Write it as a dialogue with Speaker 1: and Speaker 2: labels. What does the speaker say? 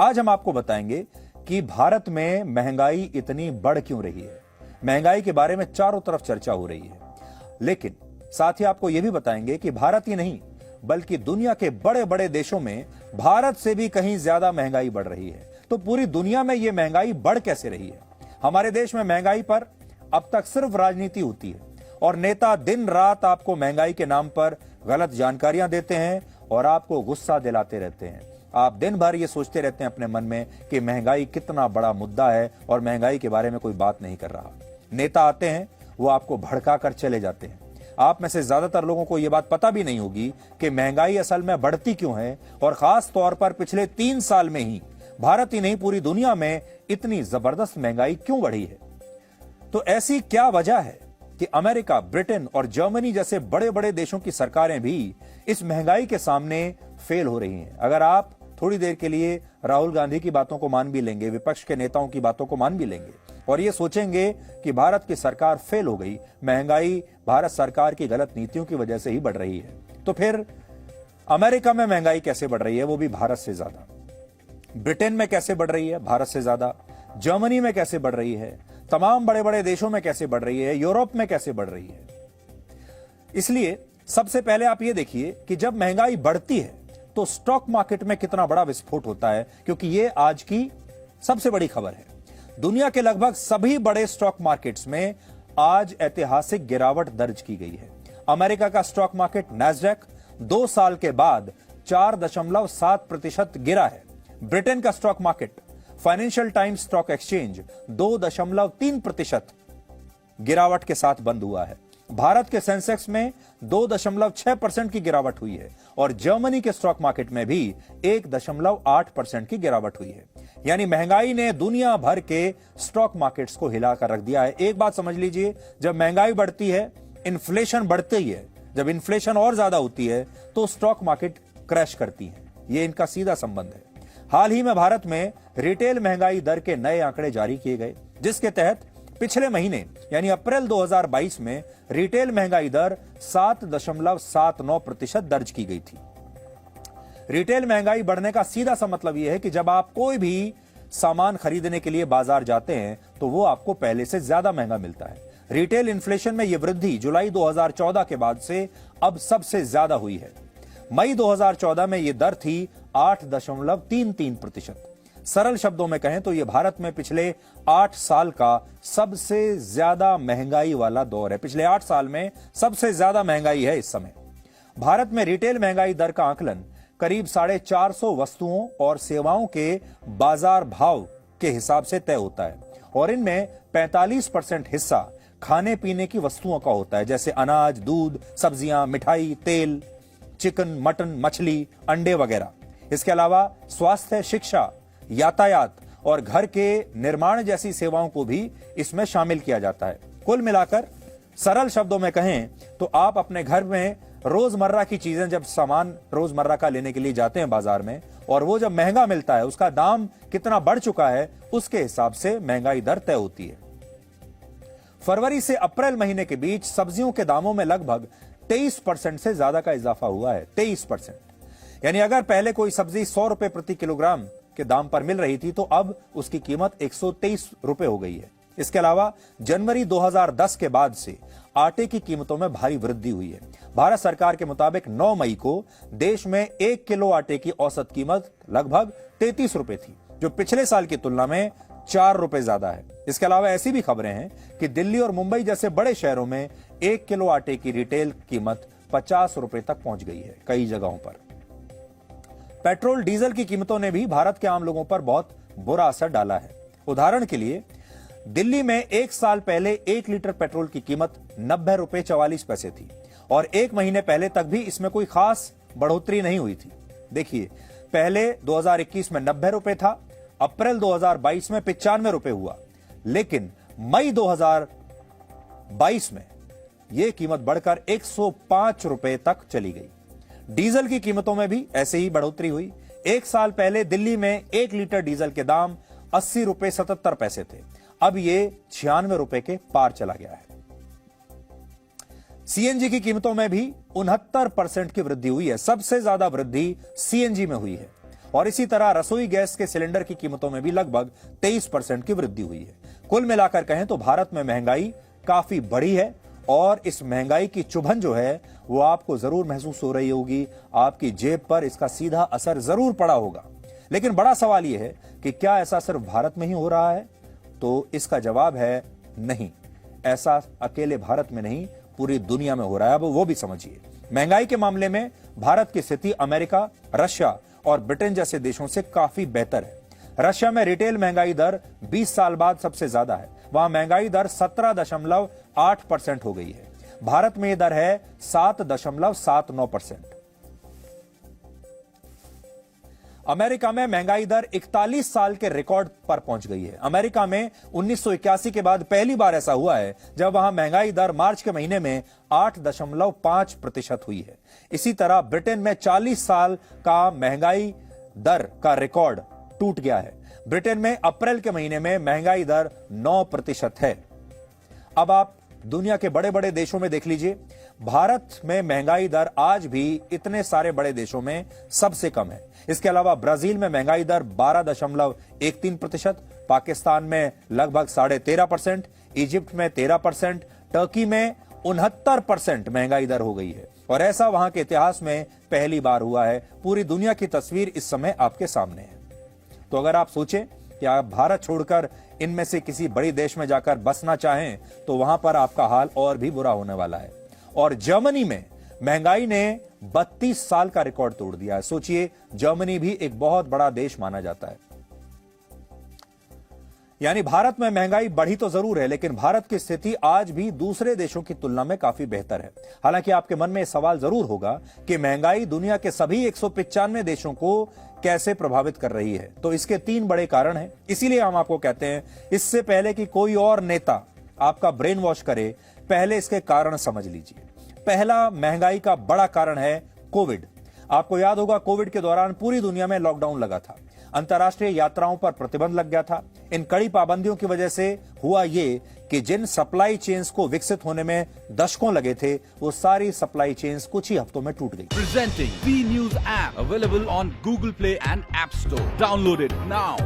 Speaker 1: आज हम आपको बताएंगे कि भारत में महंगाई इतनी बढ़ क्यों रही है। महंगाई के बारे में चारों तरफ चर्चा हो रही है, लेकिन साथ ही आपको यह भी बताएंगे कि भारत ही नहीं बल्कि दुनिया के बड़े बड़े देशों में भारत से भी कहीं ज्यादा महंगाई बढ़ रही है। तो पूरी दुनिया में यह महंगाई बढ़ कैसे रही है? हमारे देश में महंगाई पर अब तक सिर्फ राजनीति होती है और नेता दिन रात आपको महंगाई के नाम पर गलत जानकारियां देते हैं और आपको गुस्सा दिलाते रहते हैं। आप दिन भर ये सोचते रहते हैं अपने मन में कि महंगाई कितना बड़ा मुद्दा है और महंगाई के बारे में कोई बात नहीं कर रहा। नेता आते हैं, वो आपको भड़का कर चले जाते हैं। आप में से ज्यादातर लोगों को यह बात पता भी नहीं होगी कि महंगाई असल में बढ़ती क्यों है और खास तौर पर पिछले 3 साल में ही भारत ही नहीं पूरी दुनिया में इतनी जबरदस्त महंगाई क्यों बढ़ी है। तो ऐसी क्या वजह है कि अमेरिका, ब्रिटेन और जर्मनी जैसे बड़े बड़े देशों की सरकारें भी इस महंगाई के सामने फेल हो रही हैं। अगर आप थोड़ी देर के लिए राहुल गांधी की बातों को मान भी लेंगे, विपक्ष के नेताओं की बातों को मान भी लेंगे और ये सोचेंगे कि भारत की सरकार फेल हो गई, महंगाई भारत सरकार की गलत नीतियों की वजह से ही बढ़ रही है, तो फिर अमेरिका में महंगाई कैसे बढ़ रही है, वो भी भारत से ज्यादा? ब्रिटेन में कैसे बढ़ रही है? भारत से ज्यादा। जर्मनी में कैसे बढ़ रही है? तमाम बड़े बड़े देशों में कैसे बढ़ रही है? यूरोप में कैसे बढ़ रही है? इसलिए सबसे पहले आप ये देखिए कि जब महंगाई बढ़ती है तो स्टॉक मार्केट में कितना बड़ा विस्फोट होता है, क्योंकि यह आज की सबसे बड़ी खबर है। दुनिया के लगभग सभी बड़े स्टॉक मार्केट्स में आज ऐतिहासिक गिरावट दर्ज की गई है। अमेरिका का स्टॉक मार्केट नैस्डैक 2 साल के बाद 4.7% गिरा है। ब्रिटेन का stock market financial times stock exchange 2.3% गिरावट के साथ बंद हुआ है। भारत के सेंसेक्स में 2.6% की गिरावट हुई है और जर्मनी के स्टॉक मार्केट में भी 1.8% की गिरावट हुई है। यानी महंगाई ने दुनिया भर के स्टॉक मार्केट्स को हिलाकर रख दिया है। एक बात समझ लीजिए, जब महंगाई बढ़ती है, इन्फ्लेशन बढ़ती ही है। जब इन्फ्लेशन और ज्यादा होती है तो स्टॉक मार्केट क्रैश करती है। यह इनका सीधा संबंध है। हाल ही में भारत में रिटेल महंगाई दर के नए आंकड़े जारी किए गए, जिसके तहत पिछले महीने यानी अप्रैल 2022 में रिटेल महंगाई दर 7.79% दर्ज की गई थी। रिटेल महंगाई बढ़ने का सीधा सा मतलब यह है कि जब आप कोई भी सामान खरीदने के लिए बाजार जाते हैं तो वो आपको पहले से ज्यादा महंगा मिलता है। रिटेल इन्फ्लेशन में यह वृद्धि जुलाई 2014 के बाद से अब सबसे ज्यादा हुई है। मई 2014 में यह दर थी 8.33%। सरल शब्दों में कहें तो यह भारत में पिछले 8 साल का सबसे ज्यादा महंगाई वाला दौर है। पिछले 8 साल में सबसे ज्यादा महंगाई है इस समय। भारत में रिटेल महंगाई दर का आकलन करीब 450 वस्तुओं और सेवाओं के बाजार भाव के हिसाब से तय होता है और इनमें 45% हिस्सा खाने पीने की वस्तुओं का होता है, जैसे अनाज, दूध, सब्जियां, मिठाई, तेल, चिकन, मटन, मछली, अंडे वगैरह। इसके अलावा स्वास्थ्य, शिक्षा, यातायात और घर के निर्माण जैसी सेवाओं को भी इसमें शामिल किया जाता है। कुल मिलाकर सरल शब्दों में कहें तो आप अपने घर में रोजमर्रा की चीजें, जब सामान रोजमर्रा का लेने के लिए जाते हैं बाजार में और वो जब महंगा मिलता है, उसका दाम कितना बढ़ चुका है, उसके हिसाब से महंगाई दर तय होती है। फरवरी से अप्रैल महीने के बीच सब्जियों के दामों में लगभग 23% से ज्यादा का इजाफा हुआ है। 23%। यानी अगर पहले कोई सब्जी 100 रुपए प्रति किलोग्राम के दाम पर मिल रही थी तो अब उसकी कीमत 123 रुपए हो गई है। इसके अलावा जनवरी 2010 के बाद से आटे की कीमतों में भारी वृद्धि हुई है। भारत सरकार के मुताबिक 9 मई को देश में 1 किलो आटे की औसत कीमत लगभग 33 रुपए थी, जो पिछले साल की तुलना में 4 रुपए ज्यादा है। इसके अलावा ऐसी भी खबरें हैं कि दिल्ली और मुंबई जैसे बड़े शहरों में 1 किलो आटे की रिटेल कीमत 50 रुपए तक पहुंच गई है कई जगहों पर। पेट्रोल डीजल की कीमतों ने भी भारत के आम लोगों पर बहुत बुरा असर डाला है। उदाहरण के लिए दिल्ली में 1 साल पहले 1 लीटर पेट्रोल की कीमत 90 रुपए 44 पैसे थी और 1 महीने पहले तक भी इसमें कोई खास बढ़ोतरी नहीं हुई थी। देखिए, पहले 2021 में 90 रुपए था, अप्रैल 2022 में 95 रुपए हुआ, लेकिन मई 2022 में यह कीमत बढ़कर 105 रुपए तक चली गई। डीजल की कीमतों में भी ऐसे ही बढ़ोतरी हुई। 1 साल पहले दिल्ली में 1 लीटर डीजल के दाम 80 रुपए 77 पैसे थे, अब ये 96 रुपए के पार चला गया है। सीएनजी की कीमतों में भी 69% की वृद्धि हुई है। सबसे ज्यादा वृद्धि सीएनजी में हुई है और इसी तरह रसोई गैस के सिलेंडर की कीमतों में भी लगभग 23% की वृद्धि हुई है। कुल मिलाकर कहें तो भारत में महंगाई काफी बढ़ी है और इस महंगाई की चुभन जो है वो आपको जरूर महसूस हो रही होगी, आपकी जेब पर इसका सीधा असर जरूर पड़ा होगा। लेकिन बड़ा सवाल यह है कि क्या ऐसा सिर्फ भारत में ही हो रहा है? तो इसका जवाब है नहीं, ऐसा अकेले भारत में नहीं, पूरी दुनिया में हो रहा है। अब वो भी समझिए। महंगाई के मामले में भारत की स्थिति अमेरिका, रशिया और ब्रिटेन जैसे देशों से काफी बेहतर है। रशिया में रिटेल महंगाई दर 20 साल बाद सबसे ज्यादा है, वहां महंगाई दर 17.8% हो गई है। भारत में यह दर है 7.79%। अमेरिका में महंगाई दर 41 साल के रिकॉर्ड पर पहुंच गई है। अमेरिका में 1981 के बाद पहली बार ऐसा हुआ है जब वहां महंगाई दर मार्च के महीने में 8.5% हुई है। इसी तरह ब्रिटेन में 40 साल का महंगाई दर का रिकॉर्ड टूट गया है। ब्रिटेन में अप्रैल के महीने में महंगाई दर 9% है। अब आप दुनिया के बड़े बड़े देशों में देख लीजिए, भारत में महंगाई दर आज भी इतने सारे बड़े देशों में सबसे कम है। इसके अलावा ब्राजील में महंगाई दर 12.13%, पाकिस्तान में लगभग 13.5%, इजिप्ट में 13%, टर्की में 69% महंगाई दर हो गई है। और ऐसा वहां के इतिहास में पहली बार हुआ है। पूरी दुनिया की तस्वीर इस समय आपके सामने है। तो अगर आप सोचें कि आप भारत छोड़कर इनमें से किसी बड़ी देश में जाकर बसना चाहें तो वहां पर आपका हाल और भी बुरा होने वाला है। और जर्मनी में महंगाई ने 32 साल का रिकॉर्ड तोड़ दिया है। सोचिए, जर्मनी भी एक बहुत बड़ा देश माना जाता है। यानी भारत में महंगाई बढ़ी तो जरूर है, लेकिन भारत की स्थिति आज भी दूसरे देशों की तुलना में काफी बेहतर है। हालांकि आपके मन में यह सवाल जरूर होगा कि महंगाई दुनिया के सभी 195 देशों को कैसे प्रभावित कर रही है। तो इसके 3 बड़े कारण हैं। इसीलिए हम आपको कहते हैं, इससे पहले कि कोई और नेता आपका ब्रेन वॉश करे, पहले इसके कारण समझ लीजिए। पहला महंगाई का बड़ा कारण है कोविड। आपको याद होगा, कोविड के दौरान पूरी दुनिया में लॉकडाउन लगा था, अंतर्राष्ट्रीय यात्राओं पर प्रतिबंध लग गया था। इन कड़ी पाबंदियों की वजह से हुआ ये कि जिन सप्लाई चेन्स को विकसित होने में दशकों लगे थे, वो सारी सप्लाई चेन्स कुछ ही हफ्तों में टूट गई।
Speaker 2: Presenting V news app available on Google play and app store. Download it now.